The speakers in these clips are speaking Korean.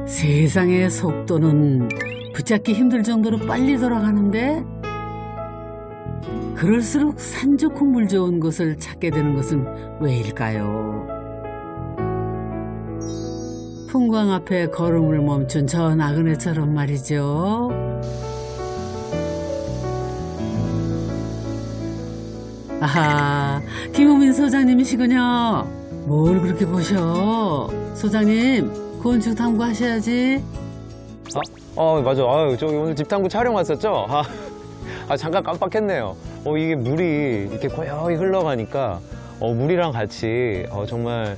세상의 속도는 붙잡기 힘들 정도로 빨리 돌아가는데 그럴수록 산 좋고 물 좋은 곳을 찾게 되는 것은 왜일까요? 풍광 앞에 걸음을 멈춘 저 나그네처럼 말이죠. 아하, 김우민 소장님이시군요. 뭘 그렇게 보셔? 소장님, 건축 탐구하셔야지. 맞아. 저기 오늘 집탐구 촬영 왔었죠? 잠깐 깜빡했네요. 이게 물이 이렇게 고요히 흘러가니까 물이랑 같이 정말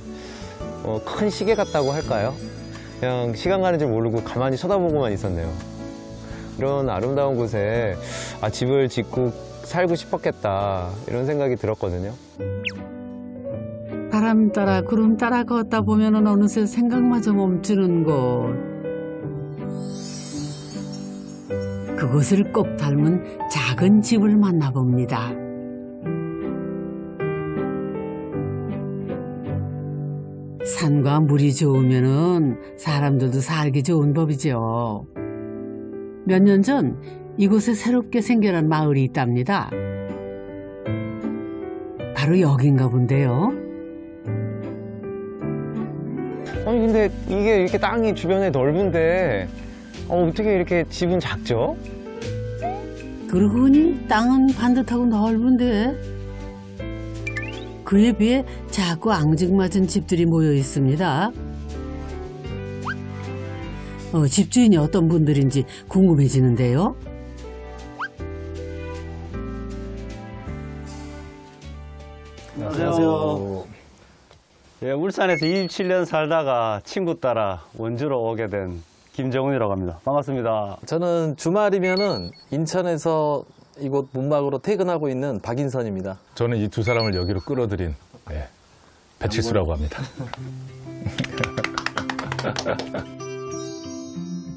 큰 시계 같다고 할까요? 그냥 시간 가는 줄 모르고 가만히 쳐다보고만 있었네요. 이런 아름다운 곳에 집을 짓고 살고 싶었겠다 이런 생각이 들었거든요. 바람 따라 구름 따라 걷다 보면 어느새 생각마저 멈추는 곳. 그곳을 꼭 닮은 작은 집을 만나봅니다. 산과 물이 좋으면 사람들도 살기 좋은 법이죠. 몇 년 전 이곳에 새롭게 생겨난 마을이 있답니다. 바로 여긴가 본데요. 아니 근데 이게 이렇게 땅이 주변에 넓은데 어떻게 이렇게 집은 작죠? 그러고 보니 땅은 반듯하고 넓은데 그에 비해 작고 앙증맞은 집들이 모여 있습니다. 집주인이 어떤 분들인지 궁금해지는데요. 안녕하세요. 예, 울산에서 27년 살다가 친구 따라 원주로 오게 된 김정훈이라고 합니다. 반갑습니다. 저는 주말이면은 인천에서 이곳 문막으로 퇴근하고 있는 박인선입니다. 저는 이 두 사람을 여기로 끌어들인 배치수라고 합니다.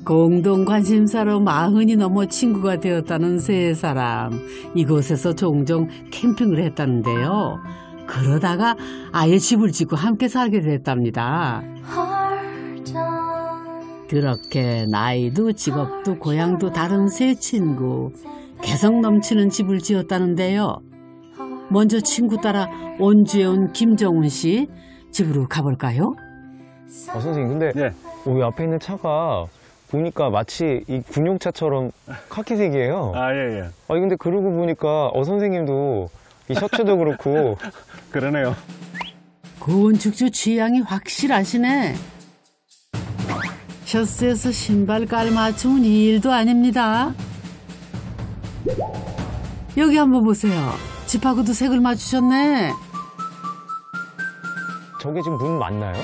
공동 관심사로 40이 넘어 친구가 되었다는 세 사람. 이곳에서 종종 캠핑을 했다는데요. 그러다가 아예 집을 짓고 함께 살게 됐답니다. 그렇게 나이도 직업도 고향도 다른 세 친구. 개성 넘치는 집을 지었다는데요. 먼저 친구 따라 원주에 온 김정훈 씨 집으로 가볼까요? 선생님 근데 네. 이 앞에 있는 차가 보니까 마치 이 군용차처럼 카키색이에요. 예. 근데 그러고 보니까 선생님도 이 셔츠도 그렇고 그러네요. 건축주 취향이 확실하시네. 셔츠에서 신발 깔맞춤은 일도 아닙니다. 여기 한번 보세요. 집하고도 색을 맞추셨네. 저게 지금 문 맞나요?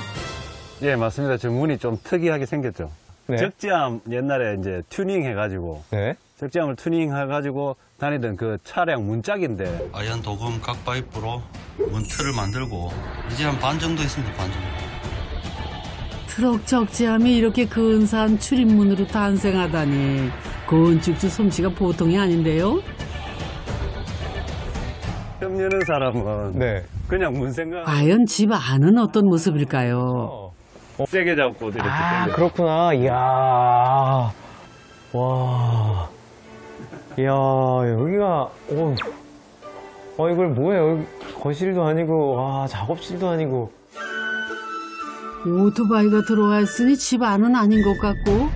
예, 맞습니다. 지금 문이 좀 특이하게 생겼죠. 네. 적재함 옛날에 이제 튜닝 해가지고 네. 적재함을 튜닝 해가지고 다니던 그 차량 문짝인데 아연 도금 각 파이프로 문틀을 만들고 이제 한 반 정도 있습니다. 반 정도. 트럭 적재함이 이렇게 근사한 출입문으로 탄생하다니 건축주 솜씨가 보통이 아닌데요. 처음 여는 사람은 네. 그냥 문 생각 과연 집 안은 어떤 모습일까요? 세게 잡고 이렇게 당겨. 그렇구나. 이야. 와. 이야, 여기가, 이걸 뭐예요? 여기 거실도 아니고, 작업실도 아니고. 오토바이가 들어와 있으니 집 안은 아닌 것 같고.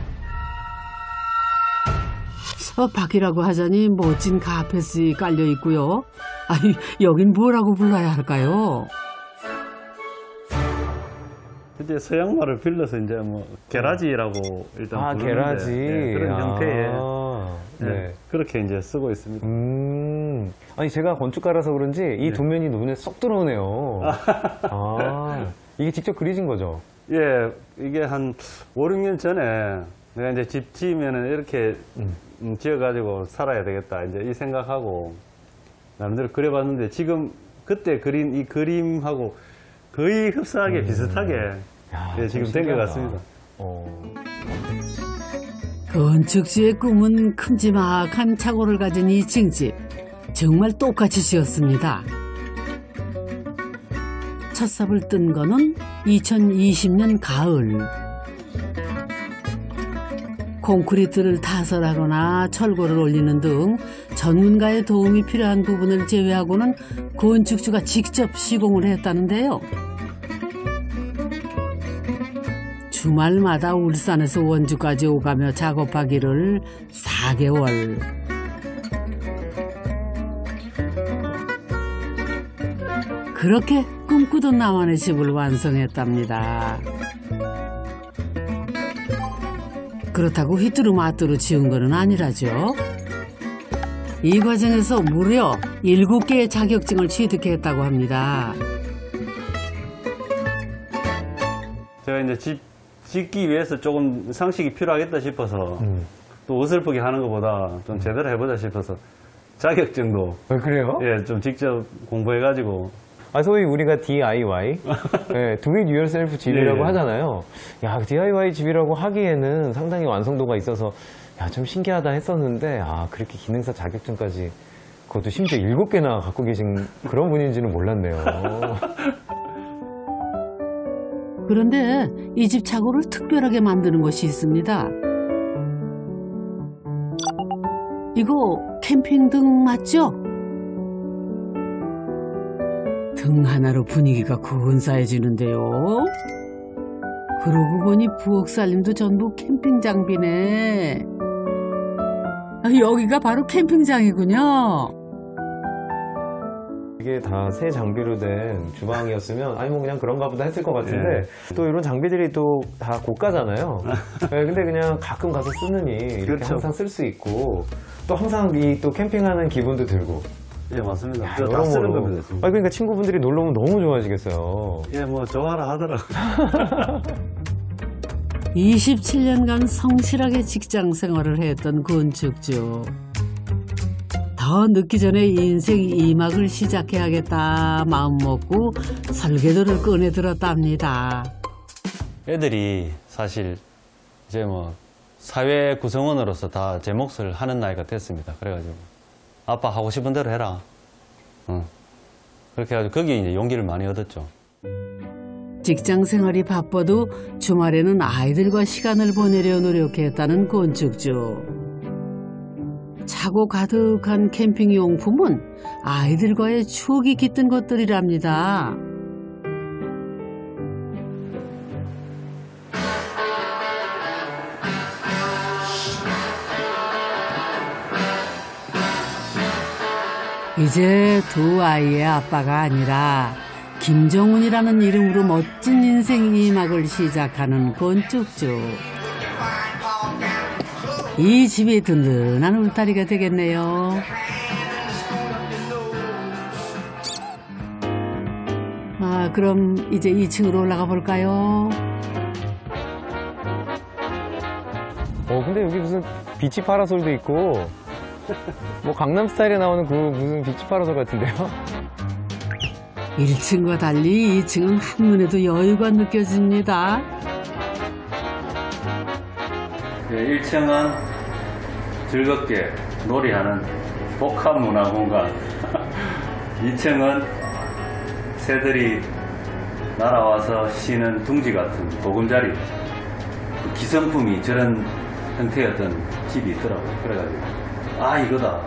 밖이라고 하자니 멋진 카펫이 깔려 있고요. 아니, 여긴 뭐라고 불러야 할까요? 이제 서양말을 빌려서 이제 뭐 게라지라고 일단 부르는데 게라지. 그런 형태의 네. 그렇게 이제 쓰고 있습니다. 아니 제가 건축가라서 그런지 이 도면이 눈에 쏙 들어오네요. 이게 직접 그리신 거죠? 예, 이게 한 5, 6년 전에 내가 이제 집 지으면은 이렇게 지어가지고 살아야 되겠다 이제 이 생각하고 나름대로 그려봤는데 지금 그때 그린 이 그림하고 거의 흡사하게 비슷하게 지금 된 것 같습니다. 건축주의 꿈은 큼지막한 차고를 가진 2층 집. 정말 똑같이 지었습니다. 첫 삽을 뜬 거는 2020년 가을. 콘크리트를 타설하거나 철골을 올리는 등 전문가의 도움이 필요한 부분을 제외하고는 건축주가 직접 시공을 했다는데요. 주말마다 울산에서 원주까지 오가며 작업하기를 4개월. 그렇게 꿈꾸던 나만의 집을 완성했답니다. 그렇다고 휘뚜루마뚜루 지은 건 아니라죠. 이 과정에서 무려 7개의 자격증을 취득했다고 합니다. 제가 이제 집 짓기 위해서 조금 상식이 필요하겠다 싶어서 또 어설프게 하는 것보다 좀 제대로 해보자 싶어서 자격증도 그래요? 예, 좀 직접 공부해가지고 소위 우리가 DIY, 네, Do It Yourself 집이라고 예. 하잖아요. 야, DIY 집이라고 하기에는 상당히 완성도가 있어서 야, 좀 신기하다 했었는데 그렇게 기능사 자격증까지 그것도 심지어 7개나 갖고 계신 그런 분인지는 몰랐네요. 그런데 이 집 차고를 특별하게 만드는 것이 있습니다. 이거 캠핑등 맞죠? 등 하나로 분위기가 근사해지는데요. 그러고 보니 부엌 살림도 전부 캠핑 장비네. 여기가 바로 캠핑장이군요. 이게 다 새 장비로 된 주방이었으면 뭐 그냥 그런가 보다 했을 것 같은데 또 이런 장비들이 또 다 고가잖아요. 네, 근데 그냥 가끔 가서 쓰느니 이렇게 그렇죠. 항상 쓸 수 있고 또 항상 이 또 캠핑하는 기분도 들고. 예, 맞습니다. 야, 다 쓰는 여러모로. 겁니다. 지금. 그러니까 친구분들이 놀러 오면 너무 좋아하시겠어요. 예, 뭐 좋아라 하더라고요. 27년간 성실하게 직장 생활을 했던 건축주. 더 늦기 전에 인생 2막을 시작해야겠다 마음먹고 설계도를 꺼내들었답니다. 애들이 사실 이제 뭐 사회 구성원으로서 다 제 몫을 하는 나이가 됐습니다. 그래가지고 아빠 하고 싶은 대로 해라. 그렇게 해가지고 거기에 이제 용기를 많이 얻었죠. 직장 생활이 바빠도 주말에는 아이들과 시간을 보내려 노력했다는 건축주. 차고 가득한 캠핑 용품은 아이들과의 추억이 깃든 것들이랍니다. 이제 두 아이의 아빠가 아니라 김정훈이라는 이름으로 멋진 인생 2막을 시작하는 건축주. 이 집이 든든한 울타리가 되겠네요. 그럼 이제 2층으로 올라가 볼까요? 근데 여기 무슨 비치 파라솔도 있고 뭐 강남 스타일에 나오는 그 무슨 비치 파라솔 같은데요? 1층과 달리 2층은 한눈에도 여유가 느껴집니다. 1층은 즐겁게 놀이하는 복합 문화 공간. 2층은 새들이 날아와서 쉬는 둥지 같은 보금자리. 그 기성품이 저런 형태였던 집이 있더라고요. 그래가지고 이거다.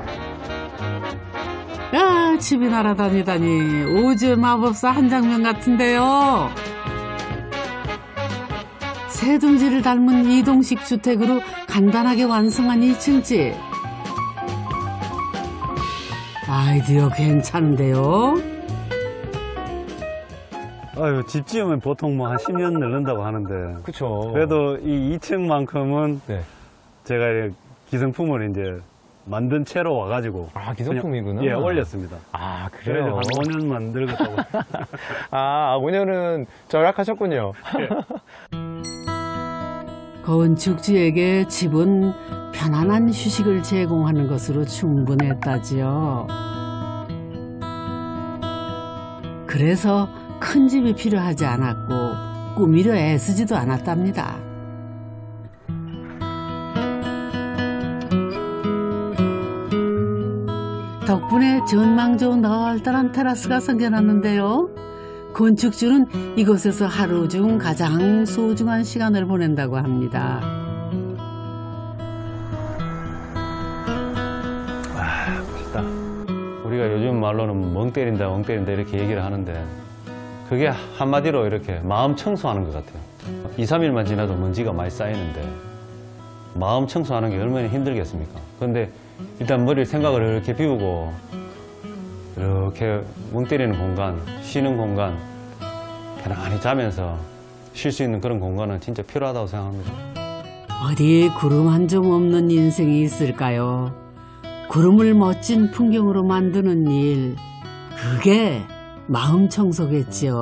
집이 날아다니다니 오즈 마법사 한 장면 같은데요. 새 둥지를 닮은 이동식 주택으로 간단하게 완성한 2층 집. 아이디어 괜찮은데요? 집 지으면 보통 뭐 한 10년 늘는다고 하는데. 그쵸. 그래도 이 2층만큼은 네. 제가 기성품을 이제 만든 채로 와가지고. 기성품이구나. 예, 올렸습니다. 그래요? 한 5년만 늙었다고. 5년은 절약하셨군요. 건축주에게 집은 편안한 휴식을 제공하는 것으로 충분했다지요. 그래서 큰 집이 필요하지 않았고 꾸미려 애쓰지도 않았답니다. 덕분에 전망 좋은 널따란 테라스가 생겨났는데요. 건축주는 이곳에서 하루 중 가장 소중한 시간을 보낸다고 합니다. 멋있다. 우리가 요즘 말로는 멍 때린다 이렇게 얘기를 하는데 그게 한마디로 이렇게 마음 청소하는 것 같아요. 2, 3일만 지나도 먼지가 많이 쌓이는데 마음 청소하는 게 얼마나 힘들겠습니까? 그런데 일단 머리를 생각을 이렇게 비우고 이렇게 멍 때리는 공간, 쉬는 공간, 편안히 자면서 쉴 수 있는 그런 공간은 진짜 필요하다고 생각합니다. 어디 구름 한 점 없는 인생이 있을까요? 구름을 멋진 풍경으로 만드는 일, 그게 마음 청소겠지요.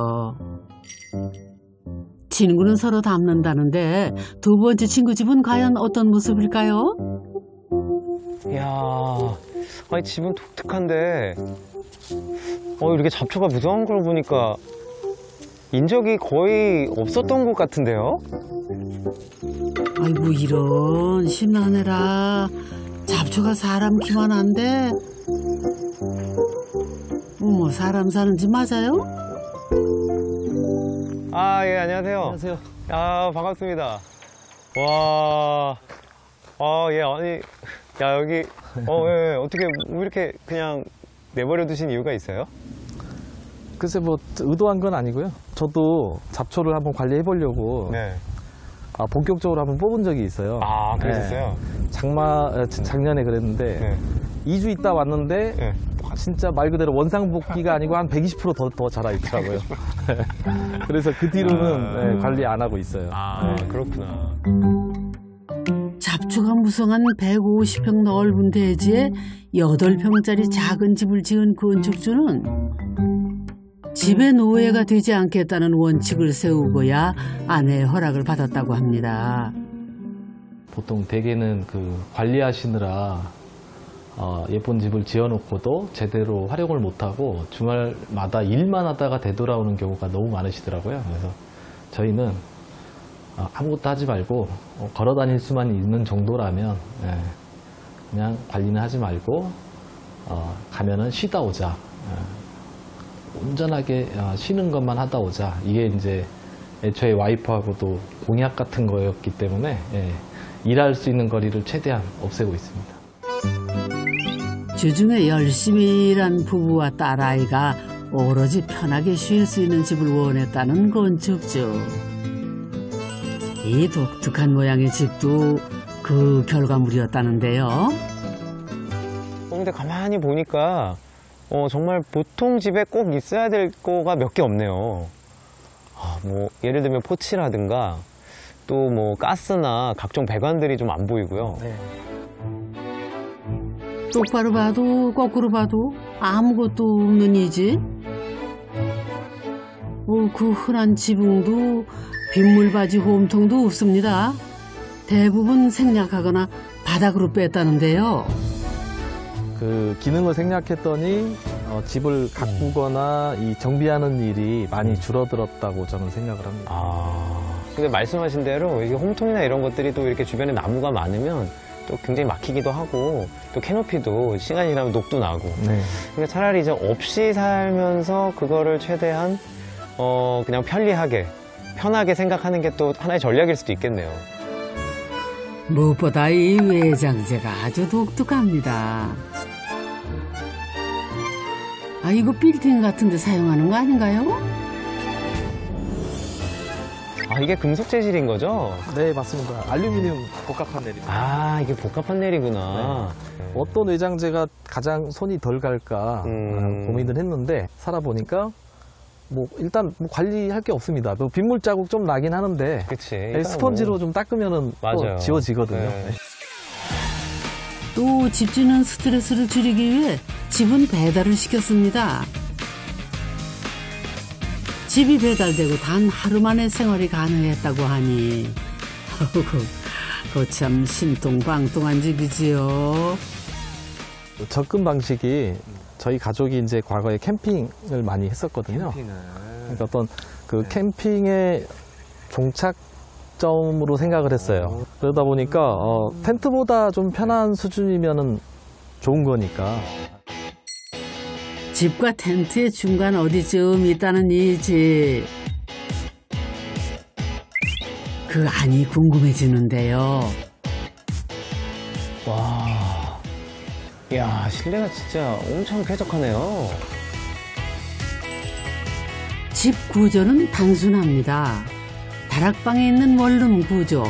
친구는 서로 닮는다는데 두 번째 친구 집은 과연 어떤 모습일까요? 이야, 아니 집은 독특한데 이렇게 잡초가 무성한 걸 보니까 인적이 거의 없었던 것 같은데요? 아이고 이런 신나네라. 잡초가 사람 키만 한데 어머 사람 사는 집 맞아요? 아, 예, 안녕하세요. 안녕하세요. 아, 반갑습니다. 와, 예, 아니, 야, 여기, 예, 어떻게, 왜 이렇게 그냥 내버려 두신 이유가 있어요? 글쎄 뭐 의도한 건 아니고요. 저도 잡초를 한번 관리해 보려고 네. 본격적으로 한번 뽑은 적이 있어요. 아, 그러셨어요? 작년에 그랬는데 네. 2주 있다 왔는데 네. 진짜 말 그대로 원상복귀가 아니고 한 120% 더 자라 있더라고요. 그래서 그 뒤로는 관리 안 하고 있어요. 아, 그렇구나. 잡초가 무성한 150평 넓은 대지에 8평짜리 작은 집을 지은 건축주는 집의 노예가 되지 않겠다는 원칙을 세우고야 아내의 허락을 받았다고 합니다. 보통 대개는 그 관리하시느라 예쁜 집을 지어놓고도 제대로 활용을 못하고 주말마다 일만 하다가 되돌아오는 경우가 너무 많으시더라고요. 그래서 저희는 아무것도 하지 말고 걸어 다닐 수만 있는 정도라면 그냥 관리는 하지 말고 가면은 쉬다 오자. 온전하게 쉬는 것만 하다 오자. 이게 이제 애초에 와이프하고도 공약 같은 거였기 때문에 일할 수 있는 거리를 최대한 없애고 있습니다. 주중에 열심히 일한 부부와 딸아이가 오로지 편하게 쉴 수 있는 집을 원했다는 건축주. 이 독특한 모양의 집도 그 결과물이었다는데요. 근데 가만히 보니까 정말 보통 집에 꼭 있어야 될 거가 몇 개 없네요. 뭐 예를 들면 포치라든가 또 뭐 가스나 각종 배관들이 좀 안 보이고요. 네. 똑바로 봐도 거꾸로 봐도 아무것도 없는 이 집. 그 흔한 지붕도 빗물바지 홈통도 없습니다. 대부분 생략하거나 바닥으로 뺐다는데요. 그 기능을 생략했더니 집을 가꾸거나 이 정비하는 일이 많이 줄어들었다고 저는 생각을 합니다. 근데 말씀하신 대로 이게 홈통이나 이런 것들이 또 이렇게 주변에 나무가 많으면 또 굉장히 막히기도 하고 또 캐노피도 시간이 지나면 녹도 나고. 네. 그러니까 차라리 이제 없이 살면서 그거를 최대한 그냥 편하게 생각하는 게 또 하나의 전략일 수도 있겠네요. 무엇보다 이 외장재가 아주 독특합니다. 이거 빌딩 같은 데 사용하는 거 아닌가요? 이게 금속 재질인 거죠? 네, 맞습니다. 알루미늄 복합 판넬입니다. 이게 복합 판넬이구나. 어떤 외장재가 가장 손이 덜 갈까 고민을 했는데 살아보니까 뭐 일단 뭐 관리할 게 없습니다. 빗물 자국 좀 나긴 하는데 그치. 스펀지로 좀 닦으면은 또 지워지거든요. 네. 또 집주는 스트레스를 줄이기 위해 집은 배달을 시켰습니다. 집이 배달되고 단 하루 만에 생활이 가능했다고 하니 참 신통방통한 집이지요. 접근 방식이 저희 가족이 이제 과거에 캠핑을 많이 했었거든요. 그러니까 어떤 그 캠핑의 종착점으로 생각을 했어요. 그러다 보니까 텐트보다 좀 편한 수준이면은 좋은 거니까. 집과 텐트의 중간 어디쯤 있다는 이 집. 그 안이 궁금해지는데요. 와, 야, 실내가 진짜 엄청 쾌적하네요. 집 구조는 단순합니다. 다락방에 있는 원룸 구조.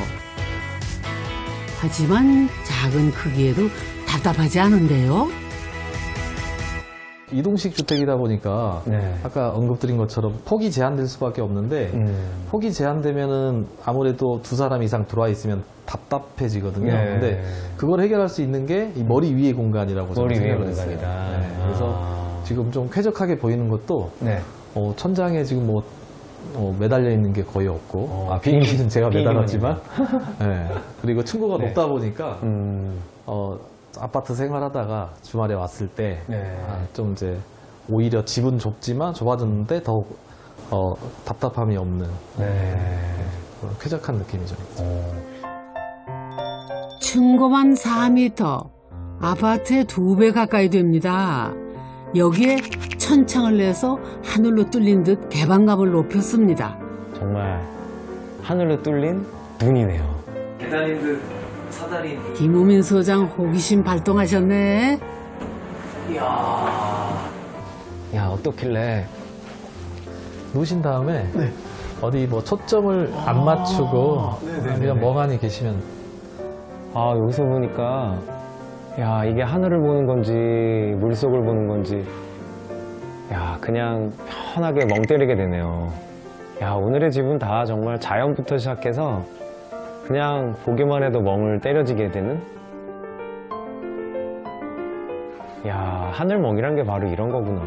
하지만 작은 크기에도 답답하지 않은데요. 이동식 주택이다 보니까 네. 아까 언급드린 것처럼 폭이 제한될 수밖에 없는데 폭이 제한되면은 아무래도 두 사람 이상 들어와 있으면 답답해지거든요. 네. 근데 그걸 해결할 수 있는 게 이 머리 위의 공간이라고 저는 머리 위의 생각을 했어요. 공간이다. 네. 그래서 지금 좀 쾌적하게 보이는 것도 네. 천장에 지금 매달려 있는 게 거의 없고 비행기는 제가 비행기만이요. 매달았지만 네. 그리고 층고가 네. 높다 보니까 음. 아파트 생활하다가 주말에 왔을 때 좀 네. 이제 오히려 집은 좁지만 좁아졌는데 더욱 답답함이 없는 그런 쾌적한 느낌이 좀 있죠. 층고만 4m, 아파트의 2배 가까이 됩니다. 여기에 천창을 내서 하늘로 뚫린 듯 개방감을 높였습니다. 정말 하늘로 뚫린 눈이네요. 계단인 듯 사다리. 김우민 소장 호기심 발동하셨네. 야, 어떻길래. 누우신 다음에 어디 초점을 안 맞추고 그냥 멍하니 계시면 여기서 보니까, 야, 이게 하늘을 보는 건지, 물속을 보는 건지, 야, 그냥 편하게 멍 때리게 되네요. 야, 오늘의 집은 다 정말 자연부터 시작해서 그냥 보기만 해도 멍을 때려지게 되는? 야, 하늘멍이란 게 바로 이런 거구나.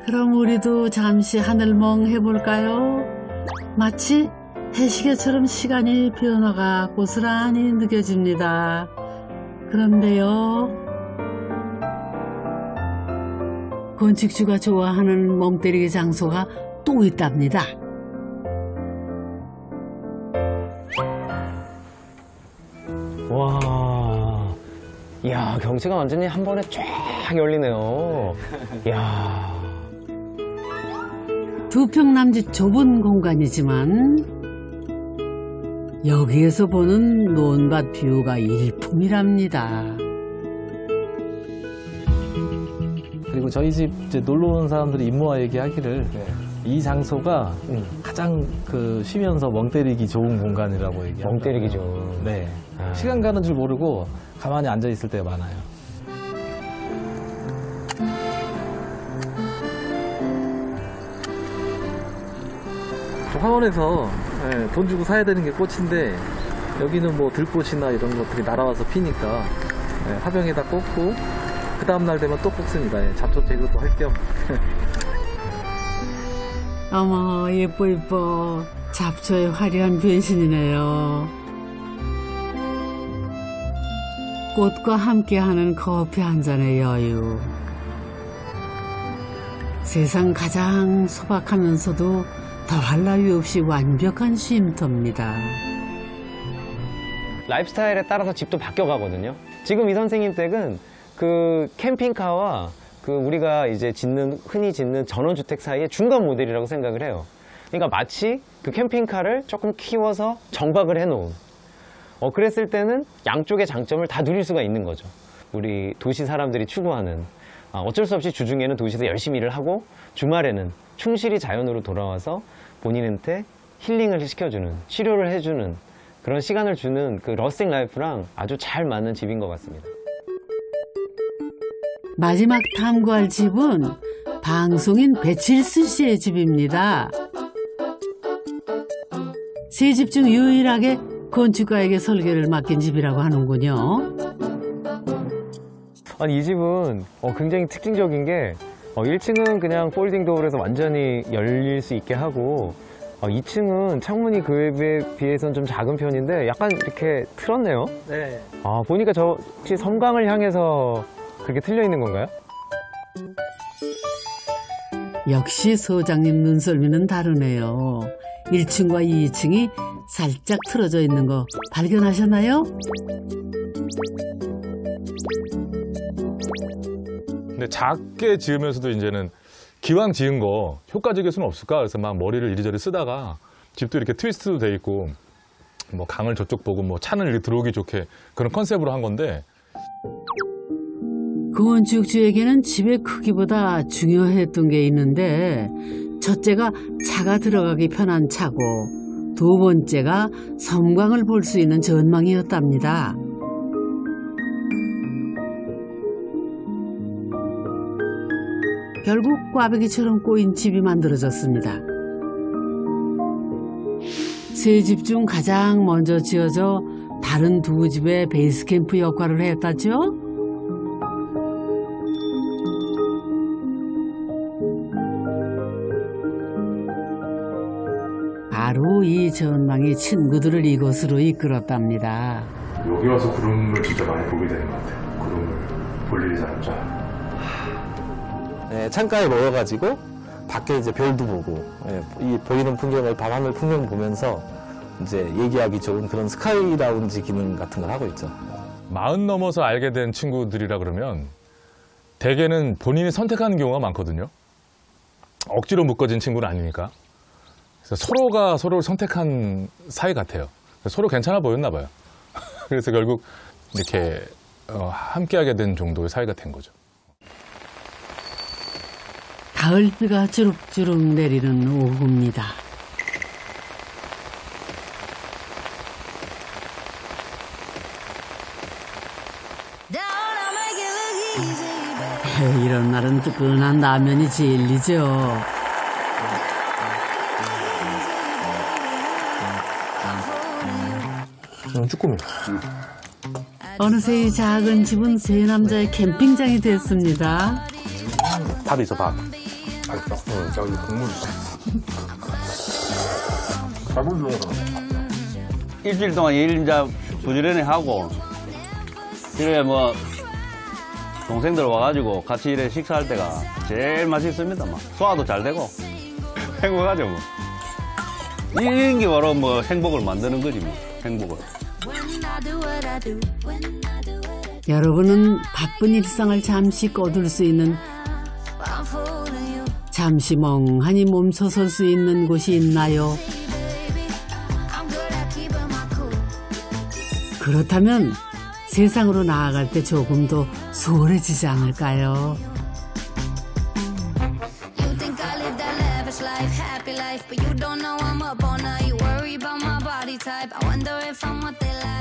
그럼 우리도 잠시 하늘멍 해볼까요? 마치 해시계처럼 시간이 변화가 고스란히 느껴집니다. 그런데요, 건축주가 좋아하는 멍 때리기 장소가 또 있답니다. 와, 이야, 경치가 완전히 한 번에 쫙 열리네요. 이야. 두 평 남짓 좁은 공간이지만 여기에서 보는 논밭 뷰가 일품이랍니다. 그리고 저희 집 이제 놀러 오는 사람들이 임모와 얘기하기를 이 장소가 가장 쉬면서 멍 때리기 좋은 공간이라고 얘기합니다. 멍 때리기 좋은. 네. 시간 가는 줄 모르고 가만히 앉아 있을 때가 많아요. 화원에서 돈 주고 사야 되는 게 꽃인데 여기는 들꽃이나 이런 것들이 날아와서 피니까 화병에다 꽂고 그 다음날 되면 또 꽂습니다. 잡초 제거도 할 겸. 어머, 예뻐 예뻐. 잡초의 화려한 변신이네요. 꽃과 함께하는 커피 한 잔의 여유. 세상 가장 소박하면서도 더할 나위 없이 완벽한 쉼터입니다. 라이프스타일에 따라서 집도 바뀌어가거든요. 지금 이 선생님 댁은 그 캠핑카와 우리가 이제 흔히 짓는 전원주택 사이의 중간 모델이라고 생각을 해요. 그러니까 마치 그 캠핑카를 조금 키워서 정박을 해놓은. 그랬을 때는 양쪽의 장점을 다 누릴 수가 있는 거죠. 우리 도시 사람들이 추구하는. 어쩔 수 없이 주중에는 도시에서 열심히 일을 하고 주말에는 충실히 자연으로 돌아와서 본인한테 힐링을 시켜주는, 치료를 해주는 그런 시간을 주는 그 러스팅 라이프랑 아주 잘 맞는 집인 것 같습니다. 마지막 탐구할 집은 방송인 배칠수 씨의 집입니다. 세 집 중 유일하게 건축가에게 설계를 맡긴 집이라고 하는군요. 아니, 이 집은 굉장히 특징적인 게 1층은 그냥 폴딩 도어에서 완전히 열릴 수 있게 하고 2층은 창문이 그에 비해서는 좀 작은 편인데 약간 이렇게 틀었네요. 네. 보니까 저 혹시 섬광을 향해서 그렇게 틀려 있는 건가요? 역시 소장님 눈썰미는 다르네요. 1층과 2층이 살짝 틀어져 있는 거 발견하셨나요? 근데 작게 지으면서도 이제는 기왕 지은 거 효과적일 수는 없을까? 그래서 막 머리를 이리저리 쓰다가 집도 이렇게 트위스트도 돼 있고 뭐 강을 저쪽 보고 뭐 차는 이렇게 들어오기 좋게 그런 컨셉으로 한 건데 건축주에게는 집의 크기보다 중요했던 게 있는데 첫째가 차가 들어가기 편한 차고 두 번째가 섬광을 볼 수 있는 전망이었답니다. 결국 꽈배기처럼 꼬인 집이 만들어졌습니다. 세 집 중 가장 먼저 지어져 다른 두 집의 베이스 캠프 역할을 했다죠. 바로 이 전망이 친구들을 이곳으로 이끌었답니다. 여기 와서 구름을 진짜 많이 보게 되는 것 같아요. 구름을 볼 일이 잘 없잖아요. 네, 창가에 모여가지고 밖에 이제 별도 보고 이 보이는 풍경을 밤하늘 풍경 보면서 이제 얘기하기 좋은 그런 스카이 라운지 기능 같은 걸 하고 있죠. 40 넘어서 알게 된 친구들이라 그러면 대개는 본인이 선택하는 경우가 많거든요. 억지로 묶어진 친구는 아니니까. 그래서 서로가 서로를 선택한 사이 같아요. 서로 괜찮아 보였나 봐요. 그래서 결국 이렇게 함께하게 된 정도의 사이가 된 거죠. 가을비가 주룩주룩 내리는 오후입니다. 이런 날은 뜨끈한 라면이 진리죠. 쭈꾸미. 어느새 이 작은 집은 세 남자의 캠핑장이 됐습니다. 밥 있어, 밥. 맛있다. 저기 국물 있어. 밥을 좋아하잖아. 일주일 동안 일 이제 부지런히 하고 이래 뭐 동생들 와가지고 같이 이래 식사할 때가 제일 맛있습니다. 막 소화도 잘 되고 행복하죠 뭐. 이런 게 바로 뭐 행복을 만드는 거지 뭐. 행복을. 여러분은 바쁜 일상을 잠시 꺼둘 수 있는, 잠시 멍하니 멈춰설 수 있는 곳이 있나요? 그렇다면 세상으로 나아갈 때 조금 더 수월해지지 않을까요? But you don't know I'm up all night. You worry about my body type. I wonder if I'm what they like.